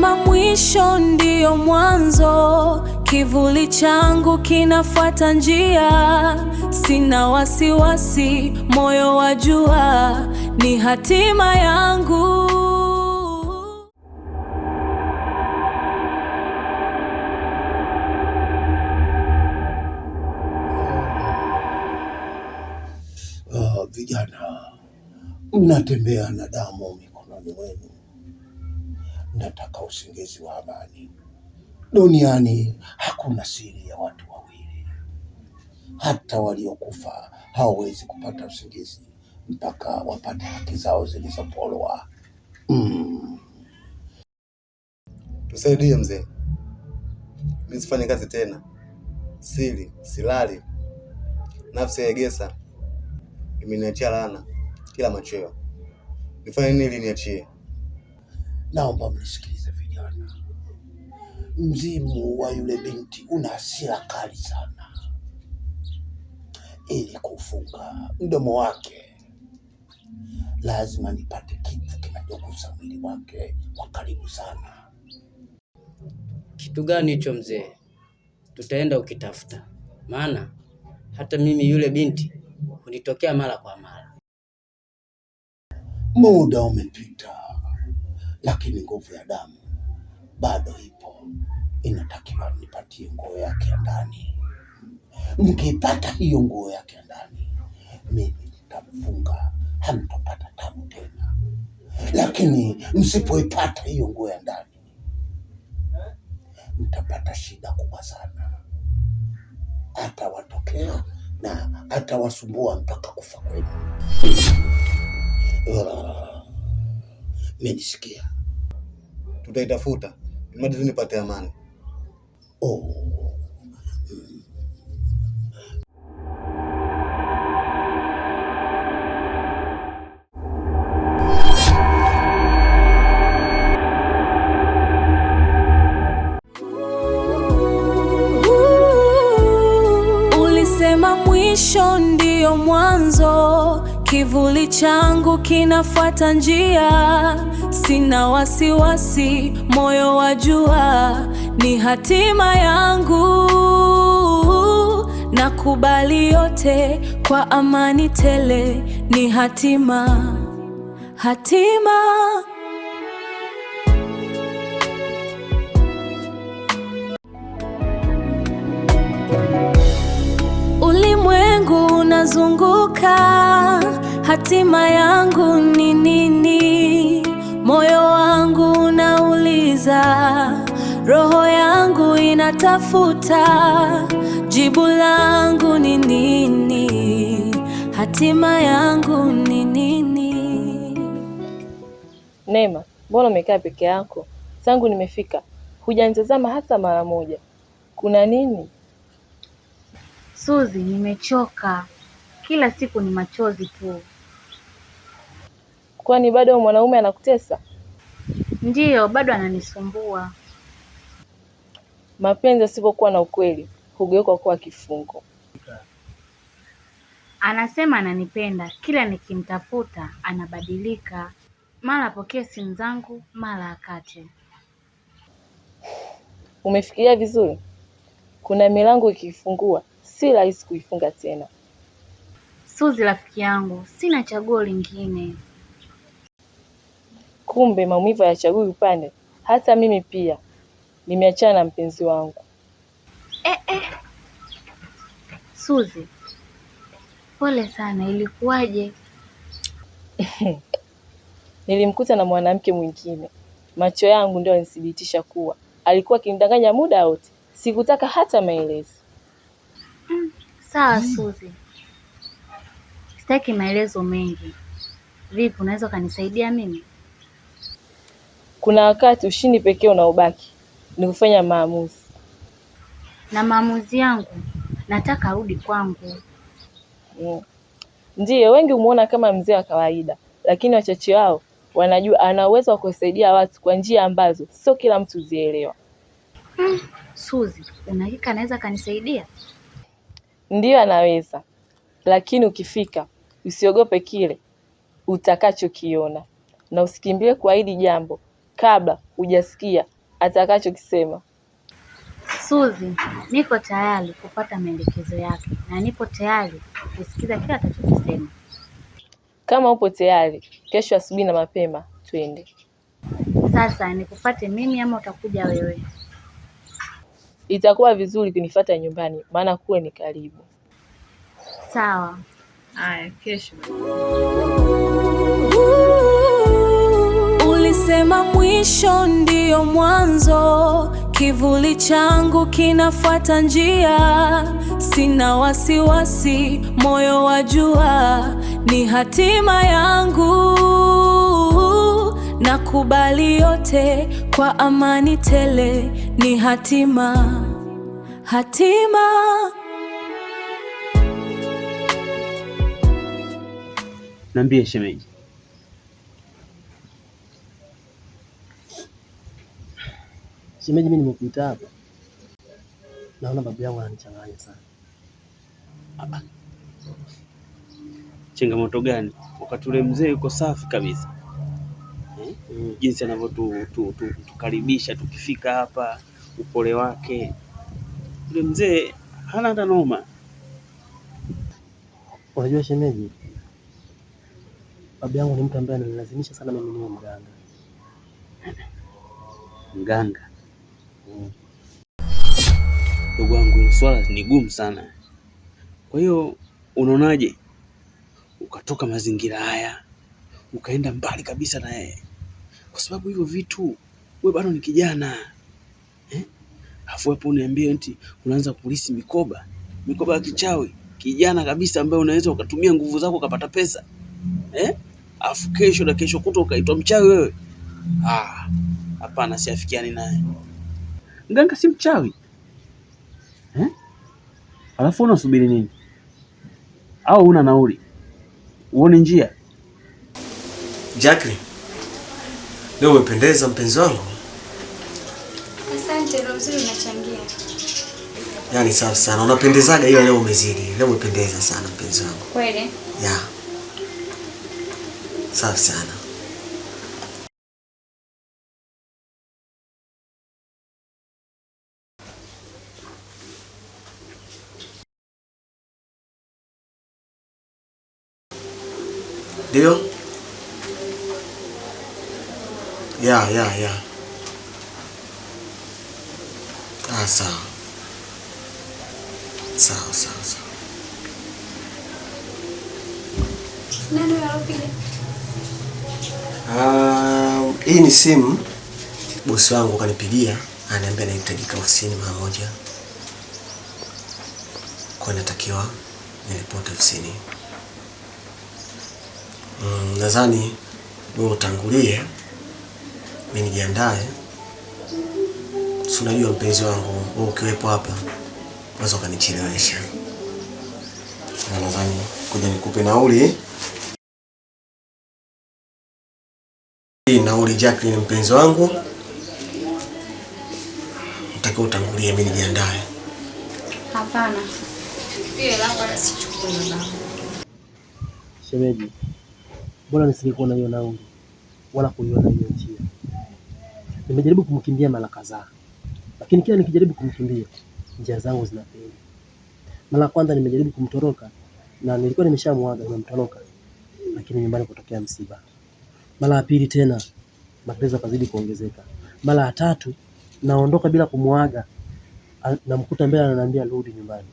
Ulisema mwisho ndio mwanzo, kivuli changu kinafuata njia. Sina wasiwasi, moyo wajua ni hatima yangu. Vijana, mnatembea na damu mikononi mwenu. Nataka usingizi wa amani. Duniani hakuna siri ya watu wawili. Hata waliokufa hawawezi kupata usingizi mpaka wapate haki zao zilizoporwa. Tusaidie mzee, mimi sifanye kazi tena, sili silali, nafsi ya Egesa imeniachia laana kila machweo. Nifanye nini ili niachie? Naomba mnisikilize vijana. Mzimu wa yule binti una hasira kali sana. Ili kufunga mdomo wake, lazima nipate kitu kinachogusa mwili wake kwa karibu sana. Kitu gani hicho mzee? Tutaenda ukitafuta, maana hata mimi yule binti hunitokea mara kwa mara. Muda umepita, lakini nguvu ya damu bado ipo. Inatakiwa nipatie nguo yake ya ndani. Mkipata hiyo nguo yake ya ndani, mimi nitamfunga, hamtopata tabu tena. Lakini msipoipata hiyo nguo ya ndani, mtapata shida kubwa sana. Atawatokea na atawasumbua mpaka kufa kwenu. Mmenisikia? Tutaitafuta ili nipate amani. Ulisema mwisho ndio mwanzo, kivuli changu kinafuata njia. Sina wasiwasi, moyo wajua ni hatima yangu. Nakubali yote kwa amani tele, ni hatima. Ulimwengu unazunguka, hatima yangu ni nini? Moyo wangu unauliza, roho yangu inatafuta, jibu langu ni nini? Hatima yangu ni nini? Neema, mbona umekaa peke yako? Tangu nimefika hujanitazama hata mara moja. Kuna nini? Suzi, nimechoka. Kila siku ni machozi tu. Kwani bado mwanaume anakutesa? Ndiyo, bado ananisumbua. Mapenzi yasipokuwa na ukweli hugeuka kuwa kifungo. Anasema ananipenda, kila nikimtafuta anabadilika. Mara apokee simu zangu, mara akate. Umefikiria vizuri? Kuna milango ikifungua si rahisi kuifunga tena. Suzi rafiki yangu, sina chaguo lingine. Kumbe maumivu hayachagui upande. Hata mimi pia nimeachana na mpenzi wangu. Suzi, pole sana, ilikuwaje? Nilimkuta na mwanamke mwingine. Macho yangu ndio yanithibitisha kuwa alikuwa akinidanganya muda wote. Sikutaka hata maelezo. Sawa Suzi, sitaki maelezo mengi. Vipi, unaweza kanisaidia mimi? Kuna wakati ushindi pekee unaobaki ni kufanya maamuzi. Na maamuzi yangu, nataka arudi kwangu. Ndiyo, wengi humuona kama mzee wa kawaida, lakini wachache wao wanajua ana uwezo wa kusaidia watu kwa njia ambazo sio kila mtu zielewa. Suzi, unahakika anaweza kanisaidia? Ndiyo anaweza, lakini ukifika usiogope kile utakachokiona, na usikimbie kuahidi jambo kabla hujasikia atakachokisema. Suzi, niko tayari kufuata maelekezo yake na nipo tayari kusikiza kila atakachosema. Kama upo tayari, kesho asubuhi na mapema twende. Sasa nikufuate mimi ama utakuja wewe? Itakuwa vizuri kunifuata nyumbani, maana kuwe ni karibu. Sawa. Haya, kesho. Ulisema mwisho ndio mwanzo, kivuli changu kinafuata njia, sina wasiwasi, moyo wajua ni hatima yangu, nakubali yote kwa amani tele, ni hatima. Niambie shemeji. Shemeji, mimi nimekuita hapa. Naona babu yangu ananichanganya sana. Changamoto gani? Wakati ule mzee yuko safi kabisa. Jinsi anavyotukaribisha tukifika hapa, upole wake. Ule mzee hana hata noma. Unajua shemeji, babu yangu ni mtu ambaye ananilazimisha sana mimi niwe mganga. Mganga? Ndugu wangu, hilo swala ni gumu sana. Kwa hiyo unaonaje ukatoka mazingira haya ukaenda mbali kabisa na yeye? Kwa sababu hivyo vitu, wewe bado ni kijana. Afu hapo uniambie eti unaanza kulisi mikoba ya kichawi, kijana kabisa ambaye unaweza ukatumia nguvu zako ukapata pesa. Afu kesho na kesho kutwa ukaitwa mchawi wewe. Hapana, siafikiani naye. Mganga si mchawi. Alafu unasubiri nini? Au una nauli? Uone njia? Jacqueline, leo umependeza mpenzi wangu. Asante, roho nzuri unachangia. Yaani safi sana, unapendezaga, ila leo umezidi. Leo umependeza sana mpenzi wangu. Kweli? Ya. Safi sana. Ndio? Ya. Sawa. Nani alopiga? Hii ni simu. Bosi wangu kanipigia, ananiambia nahitajika ofisini mara moja. Kwa natakiwa nilipote ofisini. Nadhani wewe utangulie, mimi nijiandae. Si unajua mpenzi wangu, wewe ukiwepo hapa unaweza ukanichelewesha. Na nadhani kuja nikupe nauli. Hii nauli Jacqueline mpenzi wangu. Nataka utangulie, mimi nijiandae. Hapana. Pia hapa sichukue namba. Shemeji, bora nisingekuwa na hiyo nauli wala kuiona hiyo njia. Nimejaribu kumkimbia mara kadhaa, lakini kila nikijaribu kumkimbia njia zangu zinafeli. Mara kwanza nimejaribu kumtoroka na nilikuwa nimeshamwaga nimemtoroka, lakini nyumbani kutokea msiba. Mara ya pili tena matatizo yakazidi kuongezeka. Mara ya tatu naondoka bila kumwaga, namkuta mbele ananiambia rudi nyumbani.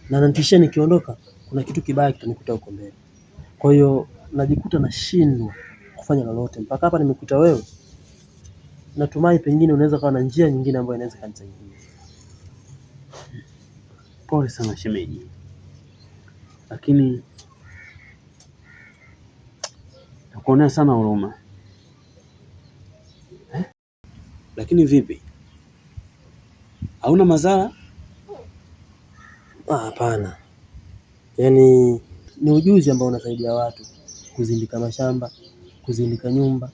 Na nanitishia nikiondoka kuna kitu kibaya kitanikuta huko mbele. Kwa hiyo najikuta nashindwa kufanya lolote. Mpaka hapa nimekuta wewe. Natumai pengine unaweza kuwa na njia nyingine ambayo inaweza kunisaidia. Pole sana shemeji. Lakini nakuonea sana huruma. Lakini vipi? Hauna madhara? Hapana. Yaani ni ujuzi ambao unasaidia watu kuzindika mashamba, kuzindika nyumba.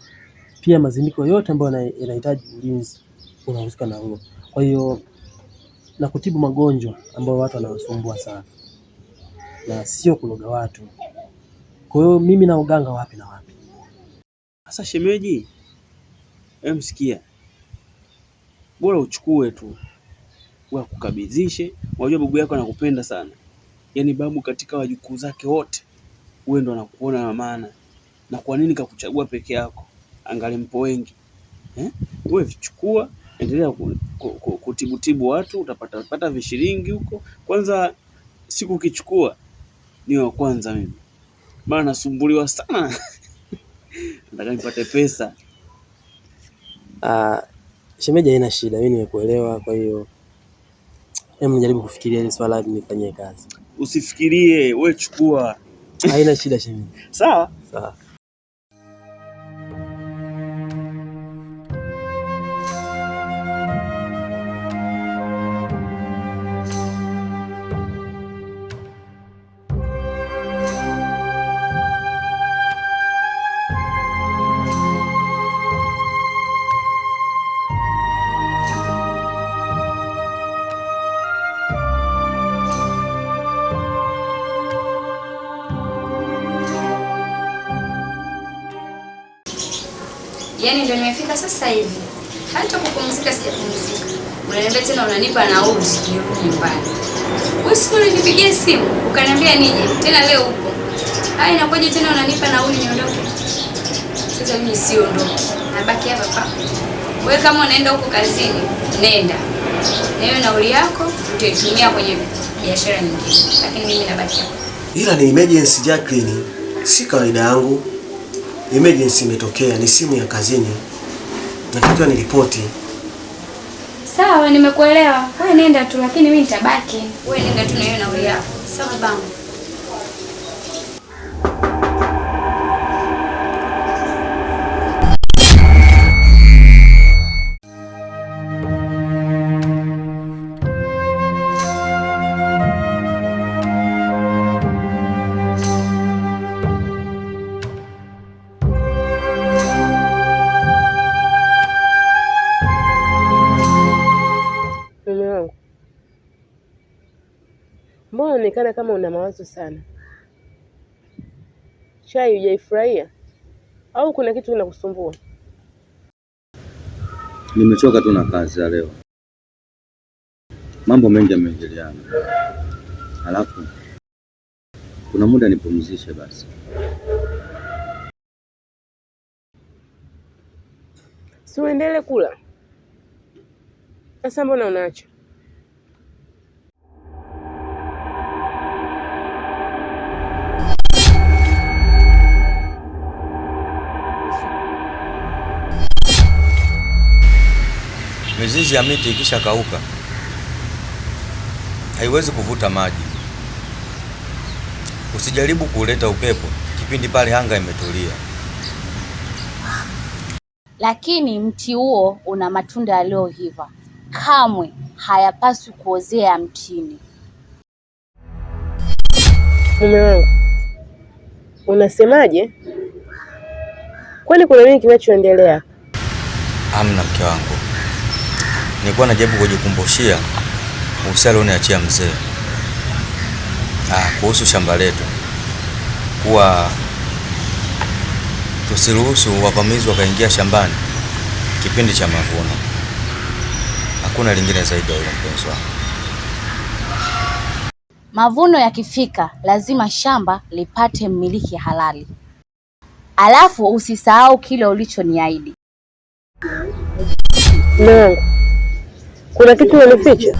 Pia mazindiko yote ambayo yanahitaji ulinzi unahusika na huo. Kwa hiyo na kutibu magonjwa ambayo watu wanawasumbua sana. Na sio kuloga watu. Kwa hiyo mimi na uganga wapi na wapi? Sasa shemeji, Msikia, bora uchukue tu, wakukabidhishe. Unajua babu yako anakupenda sana, yaani babu katika wajukuu zake wote wewe ndo anakuona na maana. Na kwa nini kakuchagua peke yako? Angali mpo wengi. Wewe vichukua, endelea kutibutibu watu, utapata vishiringi huko. Kwanza siku ukichukua ni wa kwanza mimi, maana nasumbuliwa sana. Nataka nipate pesa. Shemeji haina shida, mimi nimekuelewa. Kwa hiyo hebu nijaribu kufikiria ile swala nifanyie kazi. Usifikirie, wewe chukua. Haina shida shemeji. Sawa? Sawa. Yaani ndio nimefika sasa hivi. Hata kupumzika sijapumzika. Unaniambia tena unanipa nauli nirudi nyumbani. Wewe sio unipigie simu ukaniambia nije. Tena leo upo. Haya inakuja tena unanipa nauli niondoke. Sasa mimi siondoke. Nabaki hapa hapa. Wewe kama unaenda huko kazini, nenda. Na hiyo nauli yako utaitumia kwenye biashara nyingine. Lakini mimi nabaki hapa. Ila ni emergency Jacqueline. Si kawaida yangu. Emergency imetokea, ni simu ya kazini. Natakiwa niripoti. Sawa, nimekuelewa. Wewe nenda tu, lakini mimi nitabaki. Wewe nenda tu na hiyo nauli yako. Sawa bangu. Mbona unaonekana kama una mawazo sana? Chai hujaifurahia au kuna kitu kinakusumbua? Nimechoka tu na kazi ya leo. Mambo mengi yameingiliana. Halafu kuna muda nipumzishe basi. Si uendelee kula. Sasa mbona unaacha? Mizizi ya miti ikisha kauka haiwezi kuvuta maji. Usijaribu kuleta upepo kipindi pale anga imetulia. Lakini mti huo una matunda yaliyoiva. Kamwe hayapaswi kuozea mtini. Mume wangu, unasemaje? Kwani kuna nini kinachoendelea? Amna mke wangu. Nilikuwa najaribu kujikumbushia uhusiano uniachia mzee. Kuhusu shamba letu. Kuwa tusiruhusu wavamizi wakaingia shambani kipindi cha mavuno. Hakuna lingine zaidi ya mpenzi wangu. Mavuno yakifika lazima shamba lipate mmiliki halali. Alafu usisahau kile ulichoniahidi. Mungu, kuna kitu unanificha?